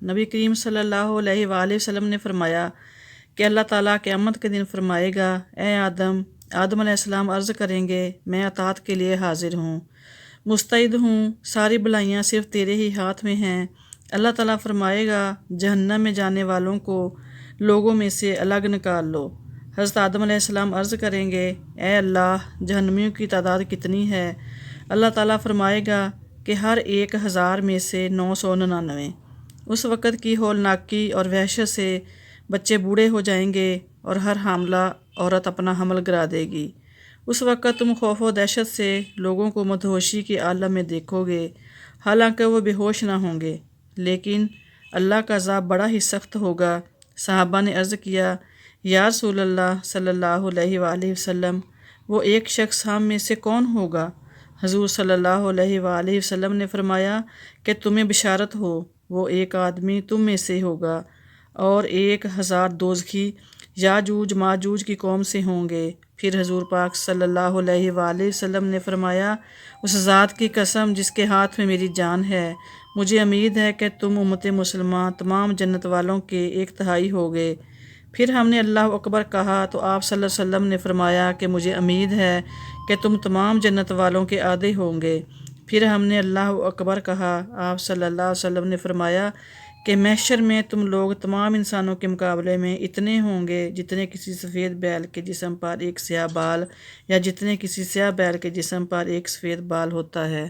نبی کریم صلی اللہ علیہ وآلہ وسلم نے فرمایا کہ اللہ تعالیٰ قیامت کے دن فرمائے گا، اے آدم علیہ السلام عرض کریں گے، میں اطاعت کے لیے حاضر ہوں، مستعد ہوں، ساری بھلائیاں صرف تیرے ہی ہاتھ میں ہیں۔ اللہ تعالیٰ فرمائے گا، جہنم میں جانے والوں کو لوگوں میں سے الگ نکال لو۔ حضرت آدم علیہ السلام عرض کریں گے، اے اللہ جہنمیوں کی تعداد کتنی ہے؟ اللہ تعالیٰ فرمائے گا کہ ہر 1000 میں سے 999۔ اس وقت کی ہولناکی اور وحشت سے بچے بوڑھے ہو جائیں گے اور ہر حاملہ عورت اپنا حمل گرا دے گی۔ اس وقت تم خوف و دہشت سے لوگوں کو مدہوشی کے عالم میں دیکھو گے، حالانکہ وہ بے ہوش نہ ہوں گے، لیکن اللہ کا عذاب بڑا ہی سخت ہوگا۔ صحابہ نے عرض کیا، یا رسول اللہ صلی اللہ علیہ وآلہ وسلم، وہ ایک شخص ہم میں سے کون ہوگا؟ حضور صلی اللہ علیہ وآلہ وسلم نے فرمایا کہ تمہیں بشارت ہو، وہ ایک آدمی تم میں سے ہوگا اور 1000 دوزخی یاجوج ماجوج کی قوم سے ہوں گے۔ پھر حضور پاک صلی اللہ علیہ وآلہ وسلم نے فرمایا، اس ذات کی قسم جس کے ہاتھ میں میری جان ہے، مجھے امید ہے کہ تم امت مسلمہ تمام جنت والوں کے 1/3 ہوگے۔ پھر ہم نے اللہ اکبر کہا تو آپ صلی اللہ علیہ وسلم نے فرمایا کہ مجھے امید ہے کہ تم تمام جنت والوں کے آدھے ہوں گے۔ پھر ہم نے اللہ اکبر کہا، آپ صلی اللہ علیہ وسلم نے فرمایا کہ محشر میں تم لوگ تمام انسانوں کے مقابلے میں اتنے ہوں گے جتنے کسی سفید بیل کے جسم پر ایک سیاہ بال، یا جتنے کسی سیاہ بیل کے جسم پر ایک سفید بال ہوتا ہے۔